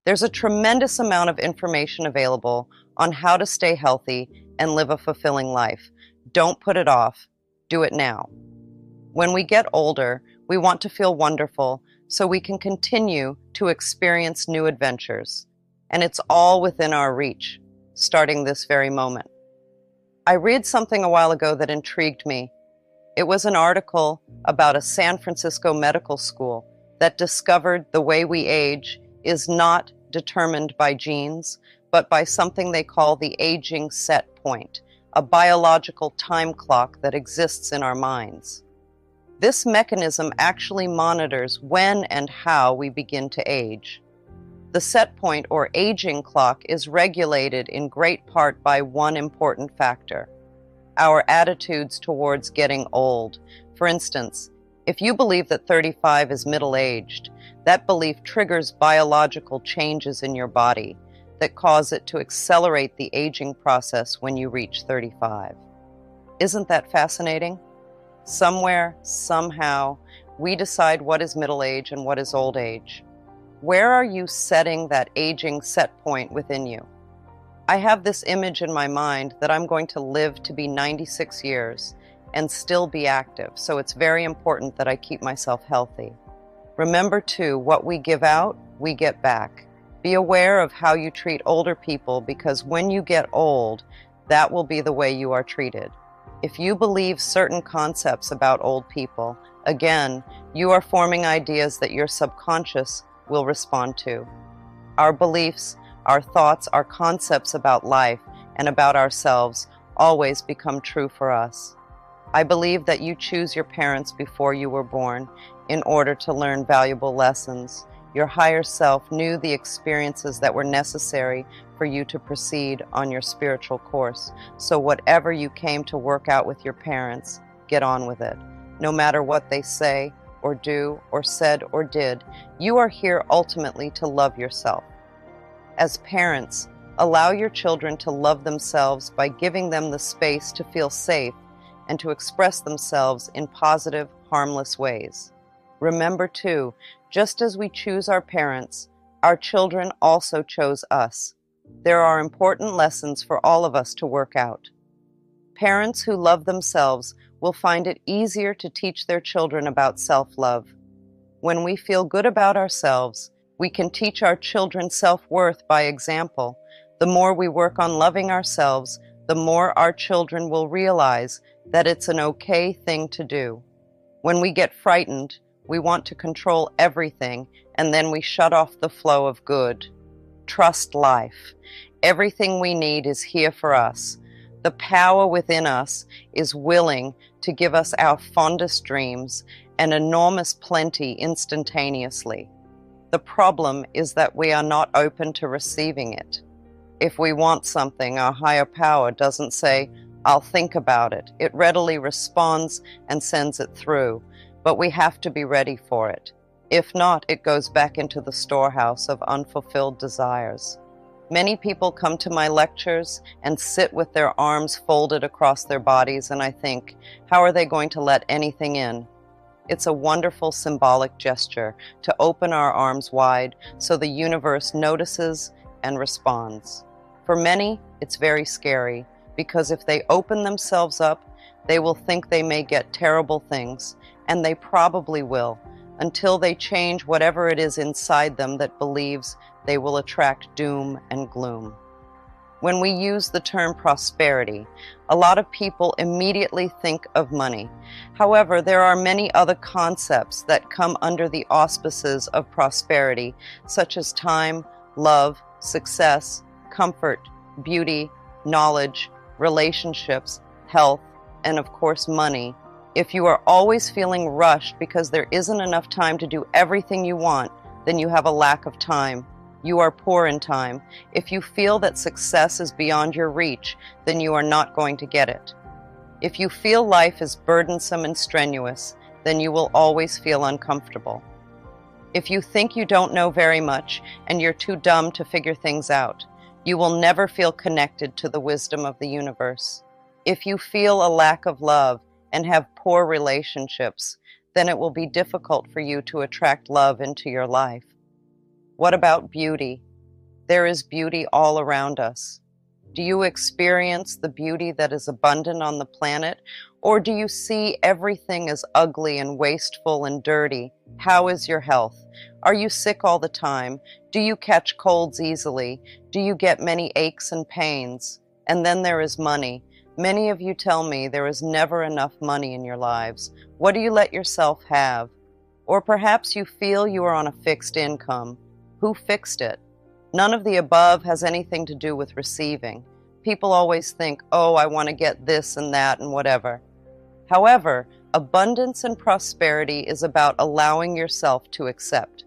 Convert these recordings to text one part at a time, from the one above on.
There's a tremendous amount of information available on how to stay healthy and live a fulfilling life. Don't put it off. Do it now. When we get older, we want to feel wonderful so we can continue to experience new adventures. And it's all within our reach, starting this very moment. I read something a while ago that intrigued me. It was an article about a San Francisco medical school that discovered the way we age is not determined by genes, but by something they call the aging set point, a biological time clock that exists in our minds. This mechanism actually monitors when and how we begin to age. The set point or aging clock is regulated in great part by one important factor: our attitudes towards getting old. For instance, if you believe that 35 is middle-aged, that belief triggers biological changes in your body that cause it to accelerate the aging process when you reach 35. Isn't that fascinating? Somewhere, somehow, we decide what is middle age and what is old age. Where are you setting that aging set point within you? I have this image in my mind that I'm going to live to be 96 years and still be active, so it's very important that I keep myself healthy. Remember too, what we give out, we get back. Be aware of how you treat older people, because when you get old, that will be the way you are treated. If you believe certain concepts about old people, again, you are forming ideas that your subconscious will respond to. Our beliefs, our thoughts, our concepts about life and about ourselves always become true for us. I believe that you choose your parents before you were born in order to learn valuable lessons. Your higher self knew the experiences that were necessary for you to proceed on your spiritual course. So whatever you came to work out with your parents, get on with it. No matter what they say or do or said or did, you are here ultimately to love yourself. As parents, allow your children to love themselves by giving them the space to feel safe and to express themselves in positive, harmless ways. Remember too, just as we choose our parents, our children also chose us. There are important lessons for all of us to work out. Parents who love themselves will find it easier to teach their children about self-love. When we feel good about ourselves, we can teach our children self-worth by example. The more we work on loving ourselves, the more our children will realize that it's an okay thing to do. When we get frightened, we want to control everything, and then we shut off the flow of good. Trust life. Everything we need is here for us. The power within us is willing to give us our fondest dreams and enormous plenty instantaneously. The problem is that we are not open to receiving it. If we want something, our higher power doesn't say, "I'll think about it." It readily responds and sends it through, but we have to be ready for it. If not, it goes back into the storehouse of unfulfilled desires. Many people come to my lectures and sit with their arms folded across their bodies, and I think, how are they going to let anything in? It's a wonderful symbolic gesture to open our arms wide so the universe notices and responds. For many, it's very scary, because if they open themselves up, they will think they may get terrible things, and they probably will, until they change whatever it is inside them that believes they will attract doom and gloom. When we use the term prosperity, a lot of people immediately think of money. However, there are many other concepts that come under the auspices of prosperity, such as time, love, success, comfort, beauty, knowledge, relationships, health, and of course money. If you are always feeling rushed because there isn't enough time to do everything you want, then you have a lack of time. You are poor in time. If you feel that success is beyond your reach, then you are not going to get it. If you feel life is burdensome and strenuous, then you will always feel uncomfortable. If you think you don't know very much and you're too dumb to figure things out, you will never feel connected to the wisdom of the universe. If you feel a lack of love and have poor relationships, then it will be difficult for you to attract love into your life. What about beauty? There is beauty all around us. Do you experience the beauty that is abundant on the planet, or do you see everything as ugly and wasteful and dirty? How is your health? Are you sick all the time? Do you catch colds easily? Do you get many aches and pains? And then there is money. Many of you tell me there is never enough money in your lives. What do you let yourself have? Or perhaps you feel you are on a fixed income. Who fixed it? None of the above has anything to do with receiving. People always think, oh, I want to get this and that and whatever. However, abundance and prosperity is about allowing yourself to accept.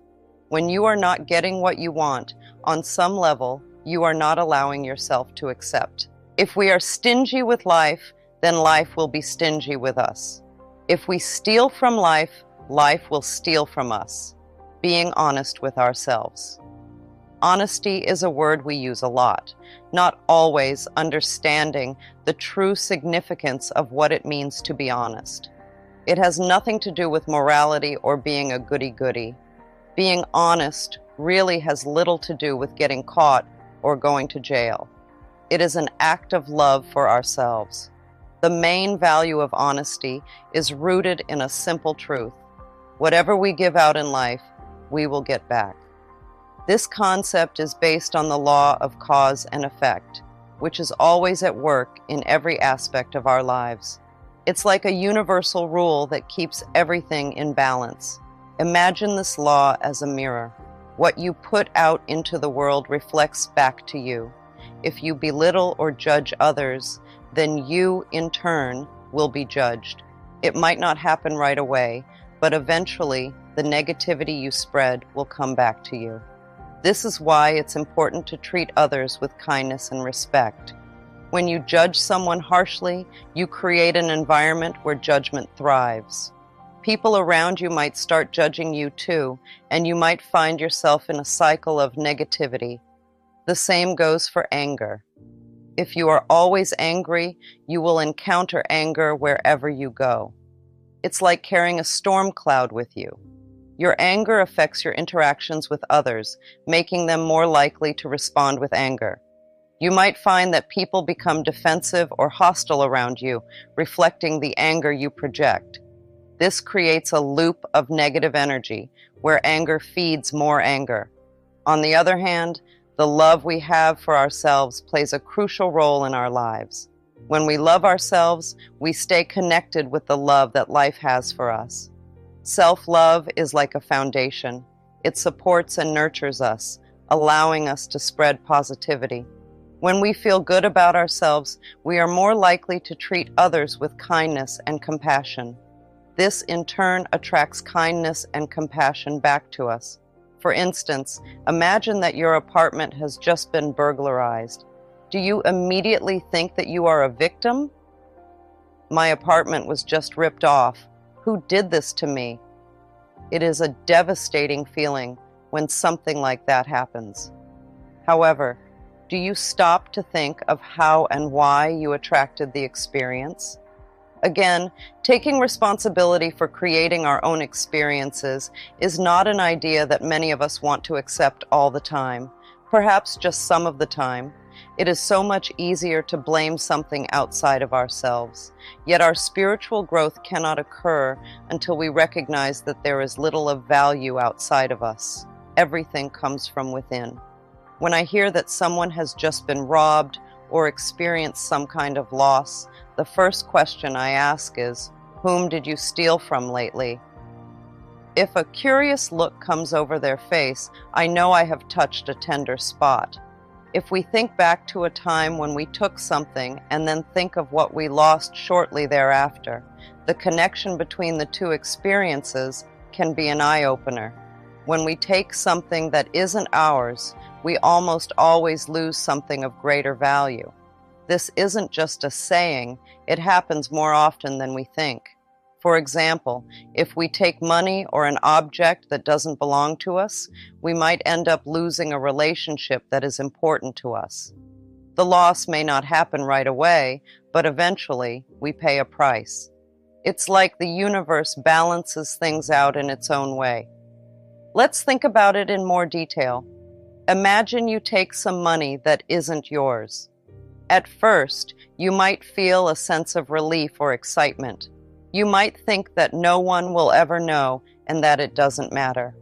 When you are not getting what you want, on some level, you are not allowing yourself to accept. If we are stingy with life, then life will be stingy with us. If we steal from life, life will steal from us. Being honest with ourselves. Honesty is a word we use a lot, not always understanding the true significance of what it means to be honest. It has nothing to do with morality or being a goody-goody. Being honest really has little to do with getting caught or going to jail. It is an act of love for ourselves. The main value of honesty is rooted in a simple truth. Whatever we give out in life, we will get back. This concept is based on the law of cause and effect, which is always at work in every aspect of our lives. It's like a universal rule that keeps everything in balance. Imagine this law as a mirror. What you put out into the world reflects back to you. If you belittle or judge others, then you, in turn, will be judged. It might not happen right away, but eventually the negativity you spread will come back to you. This is why it's important to treat others with kindness and respect. When you judge someone harshly, you create an environment where judgment thrives. People around you might start judging you too, and you might find yourself in a cycle of negativity. The same goes for anger. If you are always angry, you will encounter anger wherever you go. It's like carrying a storm cloud with you. Your anger affects your interactions with others, making them more likely to respond with anger. You might find that people become defensive or hostile around you, reflecting the anger you project. This creates a loop of negative energy, where anger feeds more anger. On the other hand, the love we have for ourselves plays a crucial role in our lives. When we love ourselves, we stay connected with the love that life has for us. Self-love is like a foundation. It supports and nurtures us, allowing us to spread positivity. When we feel good about ourselves, we are more likely to treat others with kindness and compassion. This, in turn, attracts kindness and compassion back to us. For instance, imagine that your apartment has just been burglarized. Do you immediately think that you are a victim? My apartment was just ripped off. Who did this to me? It is a devastating feeling when something like that happens. However, do you stop to think of how and why you attracted the experience? Again, taking responsibility for creating our own experiences is not an idea that many of us want to accept all the time, perhaps just some of the time. It is so much easier to blame something outside of ourselves. Yet our spiritual growth cannot occur until we recognize that there is little of value outside of us. Everything comes from within. When I hear that someone has just been robbed or experienced some kind of loss, the first question I ask is, whom did you steal from lately? If a curious look comes over their face, I know I have touched a tender spot. If we think back to a time when we took something and then think of what we lost shortly thereafter, the connection between the two experiences can be an eye-opener. When we take something that isn't ours, we almost always lose something of greater value. This isn't just a saying, it happens more often than we think. For example, if we take money or an object that doesn't belong to us, we might end up losing a relationship that is important to us. The loss may not happen right away, but eventually we pay a price. It's like the universe balances things out in its own way. Let's think about it in more detail. Imagine you take some money that isn't yours. At first, you might feel a sense of relief or excitement. You might think that no one will ever know and that it doesn't matter.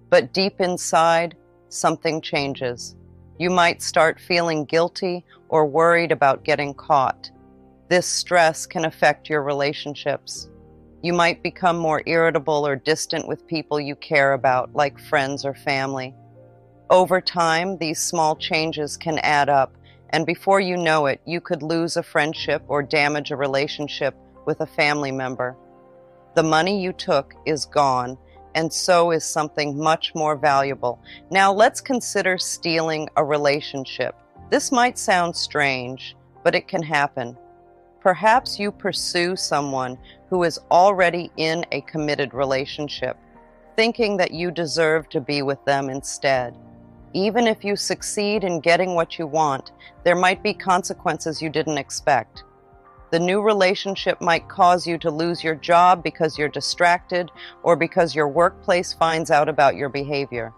But deep inside, something changes. You might start feeling guilty or worried about getting caught. This stress can affect your relationships. You might become more irritable or distant with people you care about, like friends or family. Over time, these small changes can add up, and before you know it, you could lose a friendship or damage a relationship with a family member. The money you took is gone, and so is something much more valuable. Now let's consider stealing a relationship. This might sound strange, but it can happen. Perhaps you pursue someone who is already in a committed relationship, thinking that you deserve to be with them instead. Even if you succeed in getting what you want, there might be consequences you didn't expect. The new relationship might cause you to lose your job because you're distracted or because your workplace finds out about your behavior.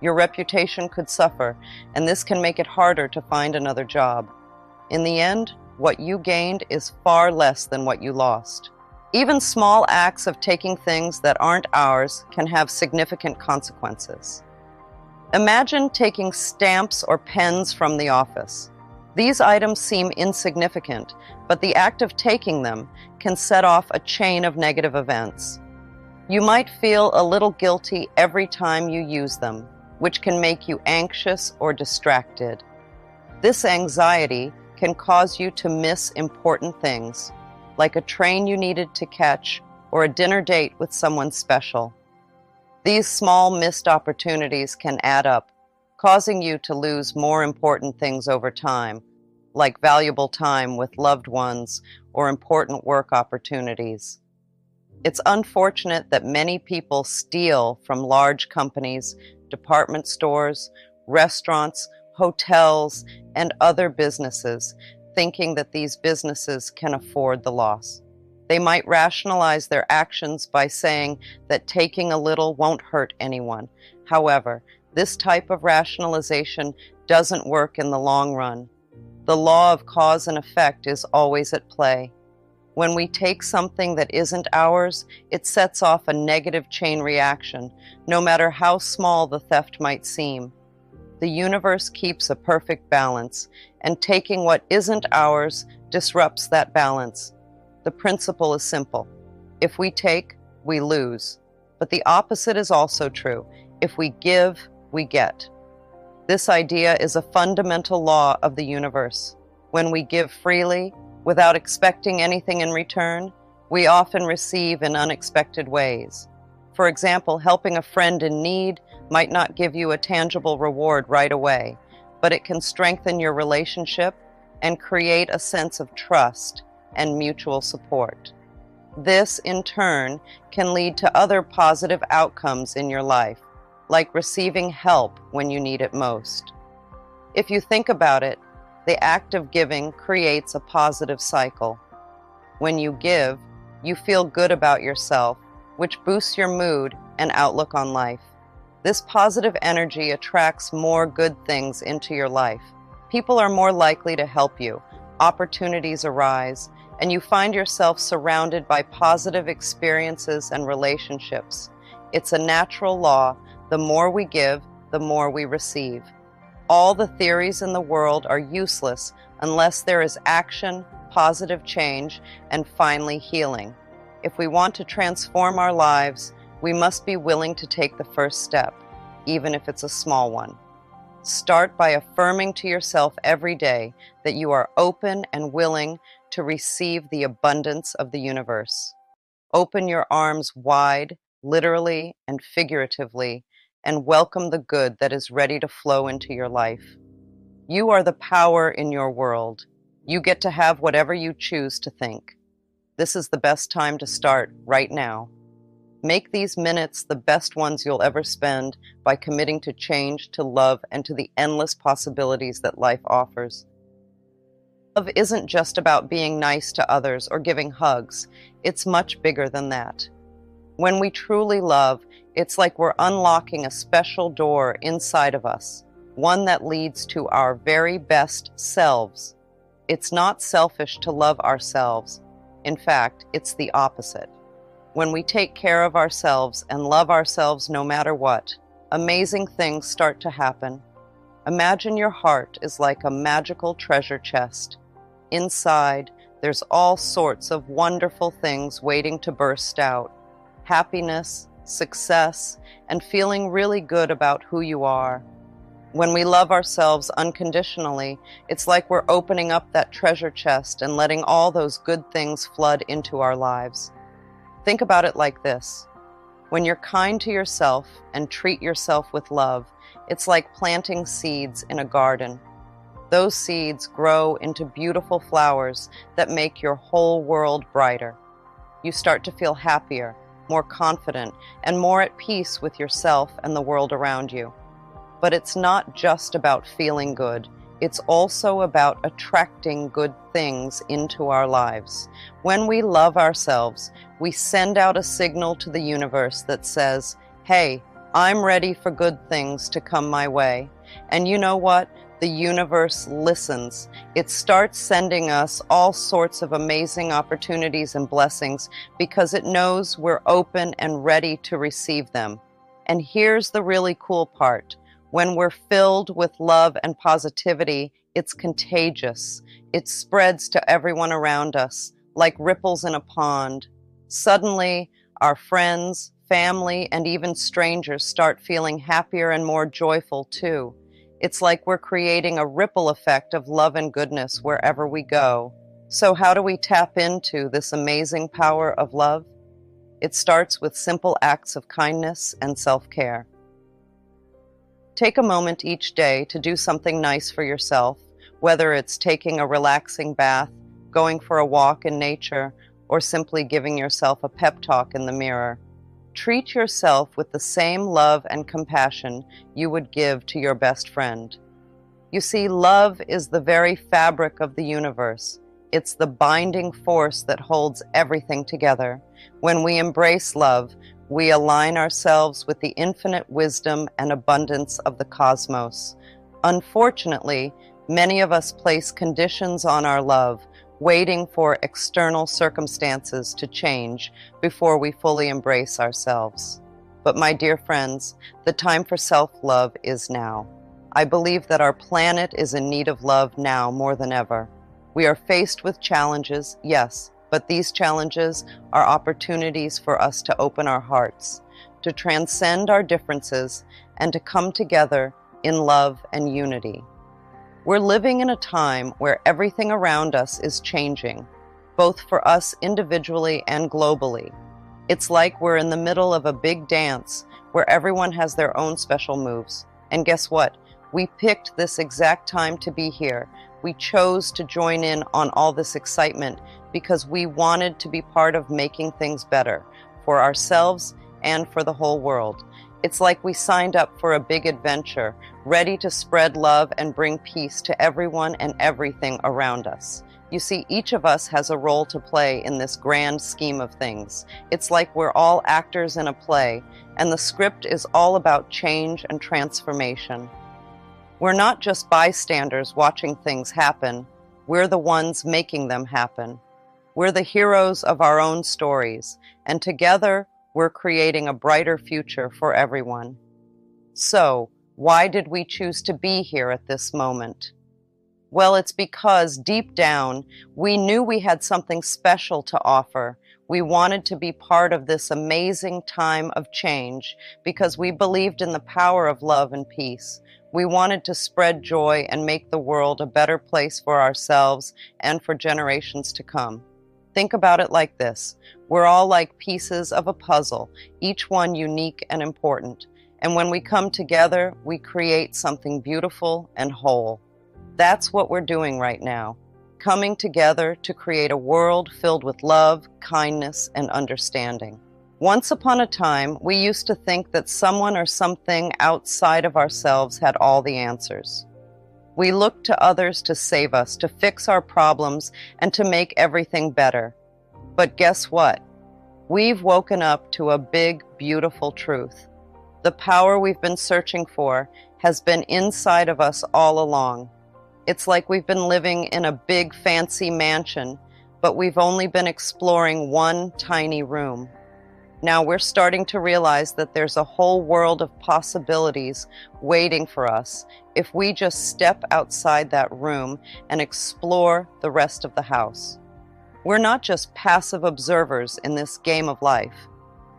Your reputation could suffer, and this can make it harder to find another job. In the end, what you gained is far less than what you lost. Even small acts of taking things that aren't ours can have significant consequences. Imagine taking stamps or pens from the office. These items seem insignificant, but the act of taking them can set off a chain of negative events. You might feel a little guilty every time you use them, which can make you anxious or distracted. This anxiety can cause you to miss important things, like a train you needed to catch or a dinner date with someone special. These small missed opportunities can add up, causing you to lose more important things over time, like valuable time with loved ones or important work opportunities. It's unfortunate that many people steal from large companies, department stores, restaurants, hotels, and other businesses, thinking that these businesses can afford the loss. They might rationalize their actions by saying that taking a little won't hurt anyone. However, this type of rationalization doesn't work in the long run. The law of cause and effect is always at play. When we take something that isn't ours, it sets off a negative chain reaction, no matter how small the theft might seem. The universe keeps a perfect balance, and taking what isn't ours disrupts that balance. The principle is simple. If we take, we lose. But the opposite is also true. If we give, we get. This idea is a fundamental law of the universe. When we give freely, without expecting anything in return, we often receive in unexpected ways. For example, helping a friend in need might not give you a tangible reward right away, but it can strengthen your relationship and create a sense of trust and mutual support. This, in turn, can lead to other positive outcomes in your life, like receiving help when you need it most. If you think about it, the act of giving creates a positive cycle. When you give, you feel good about yourself, which boosts your mood and outlook on life. This positive energy attracts more good things into your life. People are more likely to help you, opportunities arise, and you find yourself surrounded by positive experiences and relationships. It's a natural law. The more we give, the more we receive. All the theories in the world are useless unless there is action, positive change, and finally healing. If we want to transform our lives, we must be willing to take the first step, even if it's a small one. Start by affirming to yourself every day that you are open and willing to receive the abundance of the universe. Open your arms wide, literally and figuratively, and welcome the good that is ready to flow into your life. You are the power in your world. You get to have whatever you choose to think. This is the best time to start right now. Make these minutes the best ones you'll ever spend by committing to change, to love, and to the endless possibilities that life offers. Love isn't just about being nice to others or giving hugs. It's much bigger than that. When we truly love, it's like we're unlocking a special door inside of us. one that leads to our very best selves. It's not selfish to love ourselves. In fact, it's the opposite. When we take care of ourselves and love ourselves no matter what, amazing things start to happen. Imagine your heart is like a magical treasure chest. Inside, there's all sorts of wonderful things waiting to burst out. Happiness, success, and feeling really good about who you are. When we love ourselves unconditionally, it's like we're opening up that treasure chest and letting all those good things flood into our lives. Think about it like this. When you're kind to yourself and treat yourself with love, it's like planting seeds in a garden. Those seeds grow into beautiful flowers that make your whole world brighter. You start to feel happier, more confident, and more at peace with yourself and the world around you. But it's not just about feeling good. It's also about attracting good things into our lives. When we love ourselves, we send out a signal to the universe that says, hey, I'm ready for good things to come my way. And you know what? The universe listens. It starts sending us all sorts of amazing opportunities and blessings because it knows we're open and ready to receive them. And here's the really cool part. When we're filled with love and positivity, it's contagious. It spreads to everyone around us, like ripples in a pond. Suddenly, our friends, family, and even strangers start feeling happier and more joyful too. It's like we're creating a ripple effect of love and goodness wherever we go. So how do we tap into this amazing power of love? It starts with simple acts of kindness and self-care. Take a moment each day to do something nice for yourself, whether it's taking a relaxing bath, going for a walk in nature, or simply giving yourself a pep talk in the mirror. Treat yourself with the same love and compassion you would give to your best friend. You see, love is the very fabric of the universe. It's the binding force that holds everything together. When we embrace love, we align ourselves with the infinite wisdom and abundance of the cosmos. Unfortunately, many of us place conditions on our love, waiting for external circumstances to change before we fully embrace ourselves. But my dear friends, the time for self-love is now. I believe that our planet is in need of love now more than ever. We are faced with challenges, yes, but these challenges are opportunities for us to open our hearts, to transcend our differences, and to come together in love and unity. We're living in a time where everything around us is changing, both for us individually and globally. It's like we're in the middle of a big dance where everyone has their own special moves. And guess what? We picked this exact time to be here. We chose to join in on all this excitement because we wanted to be part of making things better for ourselves and for the whole world. It's like we signed up for a big adventure, ready to spread love and bring peace to everyone and everything around us. You see, each of us has a role to play in this grand scheme of things. It's like we're all actors in a play, and the script is all about change and transformation. We're not just bystanders watching things happen. We're the ones making them happen. We're the heroes of our own stories, and together, we're creating a brighter future for everyone. So, why did we choose to be here at this moment? Well, it's because deep down, we knew we had something special to offer. We wanted to be part of this amazing time of change because we believed in the power of love and peace. We wanted to spread joy and make the world a better place for ourselves and for generations to come. Think about it like this. We're all like pieces of a puzzle, each one unique and important. And when we come together, we create something beautiful and whole. That's what we're doing right now, coming together to create a world filled with love, kindness, and understanding. Once upon a time, we used to think that someone or something outside of ourselves had all the answers. We looked to others to save us, to fix our problems, and to make everything better. But guess what? We've woken up to a big, beautiful truth. The power we've been searching for has been inside of us all along. It's like we've been living in a big fancy mansion, but we've only been exploring one tiny room. Now we're starting to realize that there's a whole world of possibilities waiting for us if we just step outside that room and explore the rest of the house. We're not just passive observers in this game of life.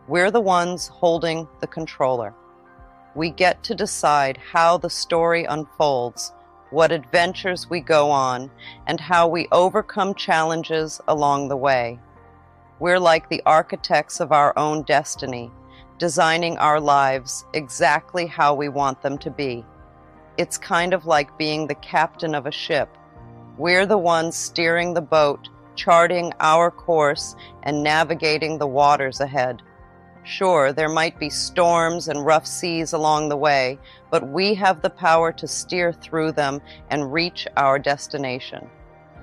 We're the ones holding the controller. We get to decide how the story unfolds, what adventures we go on, and how we overcome challenges along the way. We're like the architects of our own destiny, designing our lives exactly how we want them to be. It's kind of like being the captain of a ship. We're the ones steering the boat, charting our course, and navigating the waters ahead. Sure, there might be storms and rough seas along the way, but we have the power to steer through them and reach our destination.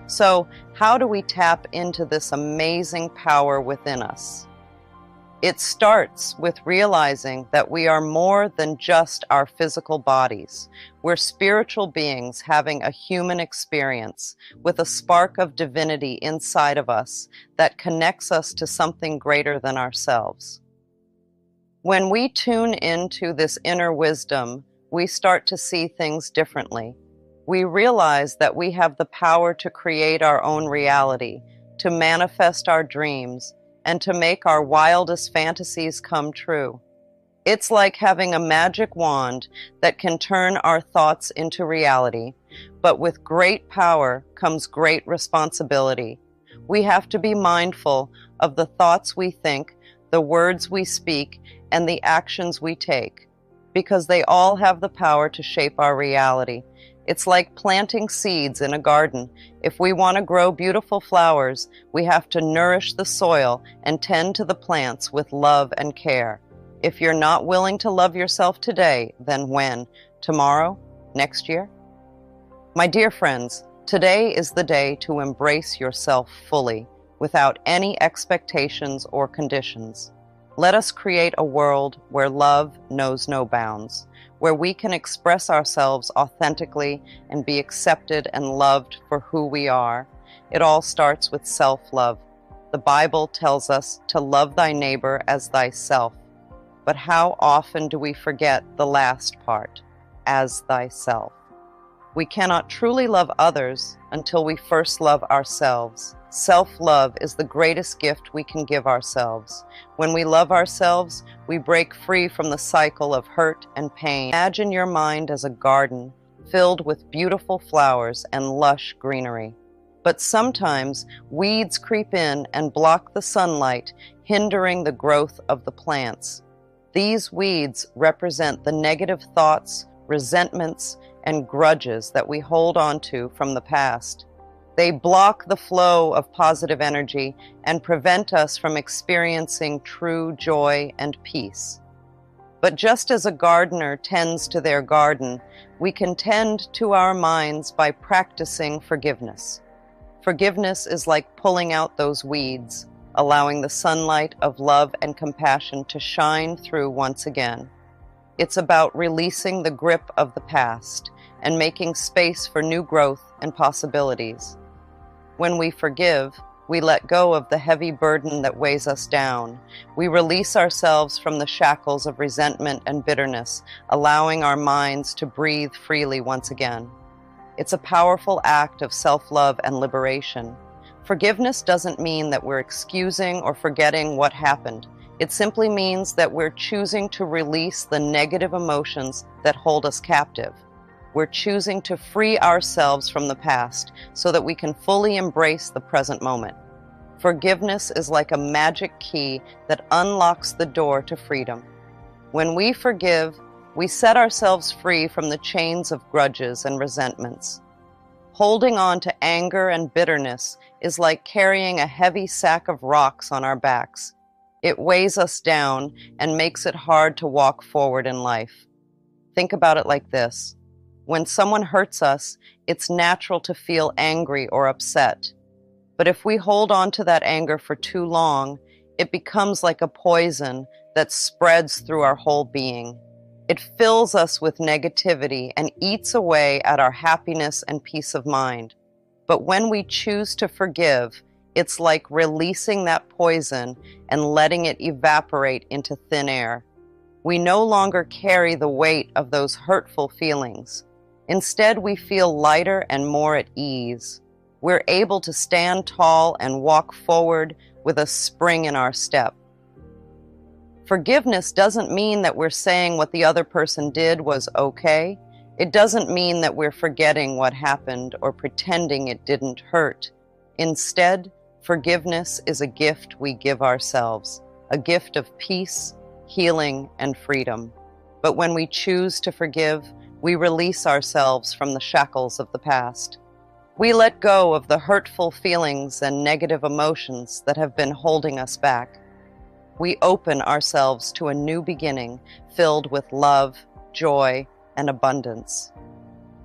So, how do we tap into this amazing power within us? It starts with realizing that we are more than just our physical bodies. We're spiritual beings having a human experience with a spark of divinity inside of us that connects us to something greater than ourselves. When we tune into this inner wisdom, we start to see things differently. We realize that we have the power to create our own reality, to manifest our dreams, and to make our wildest fantasies come true. It's like having a magic wand that can turn our thoughts into reality, but with great power comes great responsibility. We have to be mindful of the thoughts we think, the words we speak, and the actions we take, because they all have the power to shape our reality. It's like planting seeds in a garden. If we want to grow beautiful flowers, we have to nourish the soil and tend to the plants with love and care. If you're not willing to love yourself today, then when? Tomorrow? Next year? My dear friends, today is the day to embrace yourself fully, without any expectations or conditions. Let us create a world where love knows no bounds, where we can express ourselves authentically and be accepted and loved for who we are. It all starts with self-love. The Bible tells us to love thy neighbor as thyself. But how often do we forget the last part, as thyself? We cannot truly love others until we first love ourselves. Self-love is the greatest gift we can give ourselves. When we love ourselves, we break free from the cycle of hurt and pain. Imagine your mind as a garden filled with beautiful flowers and lush greenery. But sometimes weeds creep in and block the sunlight, hindering the growth of the plants. These weeds represent the negative thoughts, resentments, and grudges that we hold on to from the past. They block the flow of positive energy and prevent us from experiencing true joy and peace. But just as a gardener tends to their garden, we can tend to our minds by practicing forgiveness. Forgiveness is like pulling out those weeds, allowing the sunlight of love and compassion to shine through once again. It's about releasing the grip of the past and making space for new growth and possibilities. When we forgive, we let go of the heavy burden that weighs us down. We release ourselves from the shackles of resentment and bitterness, allowing our minds to breathe freely once again. It's a powerful act of self-love and liberation. Forgiveness doesn't mean that we're excusing or forgetting what happened. It simply means that we're choosing to release the negative emotions that hold us captive. We're choosing to free ourselves from the past so that we can fully embrace the present moment. Forgiveness is like a magic key that unlocks the door to freedom. When we forgive, we set ourselves free from the chains of grudges and resentments. Holding on to anger and bitterness is like carrying a heavy sack of rocks on our backs. It weighs us down and makes it hard to walk forward in life. Think about it like this. When someone hurts us, it's natural to feel angry or upset. But if we hold on to that anger for too long, it becomes like a poison that spreads through our whole being. It fills us with negativity and eats away at our happiness and peace of mind. But when we choose to forgive, it's like releasing that poison and letting it evaporate into thin air. We no longer carry the weight of those hurtful feelings. Instead, we feel lighter and more at ease. We're able to stand tall and walk forward with a spring in our step. Forgiveness doesn't mean that we're saying what the other person did was okay. It doesn't mean that we're forgetting what happened or pretending it didn't hurt. Instead, forgiveness is a gift we give ourselves, a gift of peace, healing, and freedom. But when we choose to forgive, we release ourselves from the shackles of the past. We let go of the hurtful feelings and negative emotions that have been holding us back. We open ourselves to a new beginning filled with love, joy, and abundance.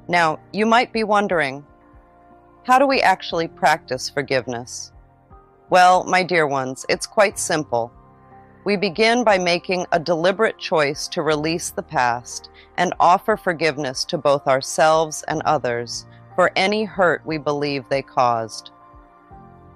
Now, you might be wondering, how do we actually practice forgiveness? Well, my dear ones, it's quite simple. We begin by making a deliberate choice to release the past and offer forgiveness to both ourselves and others for any hurt we believe they caused.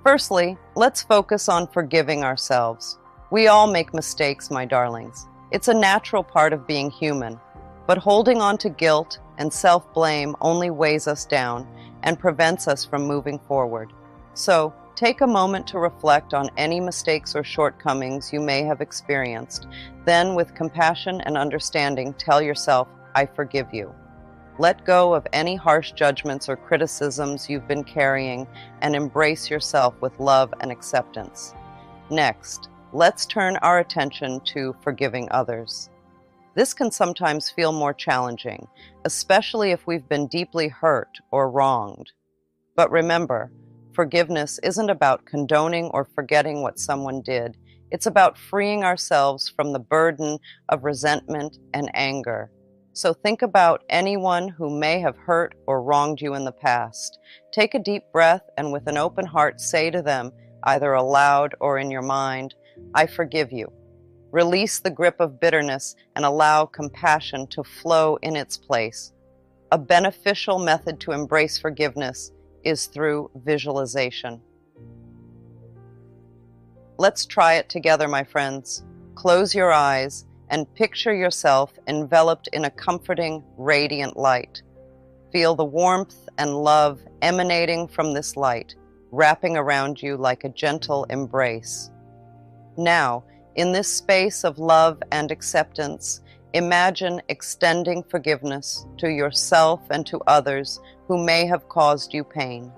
Firstly, let's focus on forgiving ourselves. We all make mistakes, my darlings. It's a natural part of being human, but holding on to guilt and self-blame only weighs us down and prevents us from moving forward. So, take a moment to reflect on any mistakes or shortcomings you may have experienced. Then, with compassion and understanding, tell yourself, I forgive you. Let go of any harsh judgments or criticisms you've been carrying and embrace yourself with love and acceptance. Next, let's turn our attention to forgiving others. This can sometimes feel more challenging, especially if we've been deeply hurt or wronged. But remember, forgiveness isn't about condoning or forgetting what someone did. It's about freeing ourselves from the burden of resentment and anger. So think about anyone who may have hurt or wronged you in the past. Take a deep breath and with an open heart say to them, either aloud or in your mind, I forgive you. Release the grip of bitterness and allow compassion to flow in its place. A beneficial method to embrace forgiveness is through visualization. Let's try it together, my friends. Close your eyes and picture yourself enveloped in a comforting, radiant light. Feel the warmth and love emanating from this light, wrapping around you like a gentle embrace. Now, in this space of love and acceptance, imagine extending forgiveness to yourself and to others who may have caused you pain.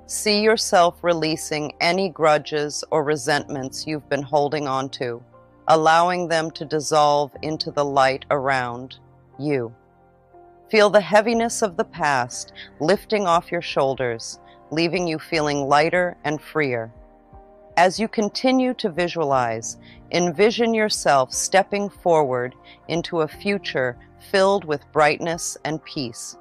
See yourself releasing any grudges or resentments you've been holding on to, allowing them to dissolve into the light around you. Feel the heaviness of the past lifting off your shoulders, leaving you feeling lighter and freer. As you continue to visualize, envision yourself stepping forward into a future filled with brightness and peace.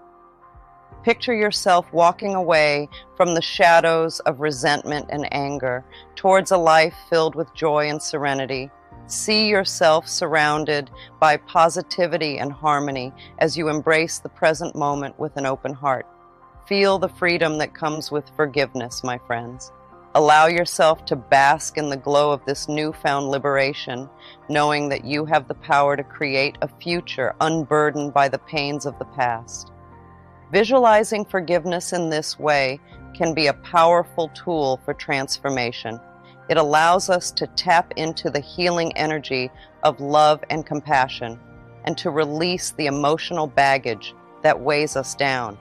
Picture yourself walking away from the shadows of resentment and anger towards a life filled with joy and serenity. See yourself surrounded by positivity and harmony as you embrace the present moment with an open heart. Feel the freedom that comes with forgiveness, my friends. Allow yourself to bask in the glow of this newfound liberation, knowing that you have the power to create a future unburdened by the pains of the past. Visualizing forgiveness in this way can be a powerful tool for transformation. It allows us to tap into the healing energy of love and compassion and to release the emotional baggage that weighs us down.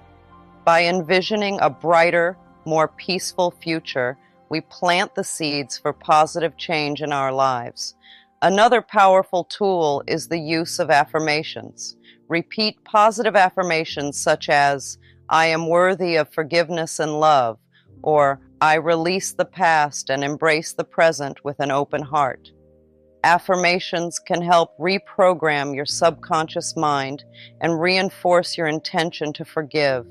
By envisioning a brighter, more peaceful future, we plant the seeds for positive change in our lives. Another powerful tool is the use of affirmations. Repeat positive affirmations such as, I am worthy of forgiveness and love, or I release the past and embrace the present with an open heart. Affirmations can help reprogram your subconscious mind and reinforce your intention to forgive.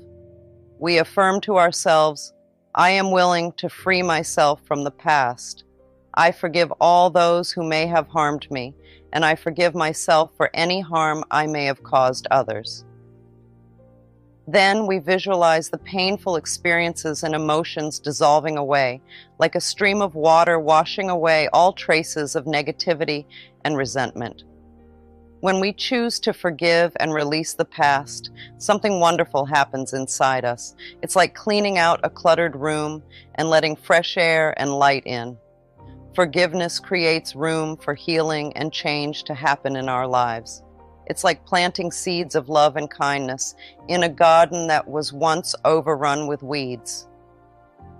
We affirm to ourselves, I am willing to free myself from the past. I forgive all those who may have harmed me, and I forgive myself for any harm I may have caused others. Then we visualize the painful experiences and emotions dissolving away, like a stream of water washing away all traces of negativity and resentment. When we choose to forgive and release the past, something wonderful happens inside us. It's like cleaning out a cluttered room and letting fresh air and light in. Forgiveness creates room for healing and change to happen in our lives. It's like planting seeds of love and kindness in a garden that was once overrun with weeds.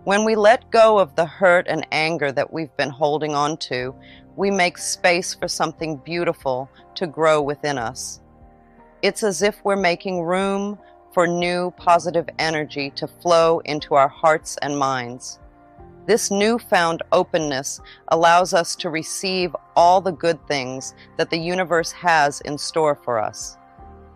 When we let go of the hurt and anger that we've been holding on to, we make space for something beautiful to grow within us. It's as if we're making room for new positive energy to flow into our hearts and minds. This newfound openness allows us to receive all the good things that the universe has in store for us.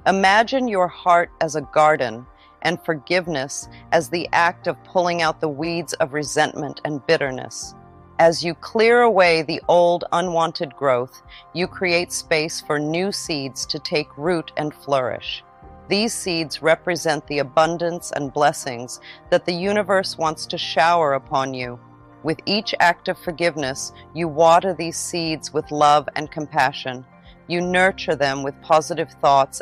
Imagine your heart as a garden and forgiveness as the act of pulling out the weeds of resentment and bitterness. As you clear away the old unwanted growth, you create space for new seeds to take root and flourish. These seeds represent the abundance and blessings that the universe wants to shower upon you. With each act of forgiveness, you water these seeds with love and compassion. You nurture them with positive thoughts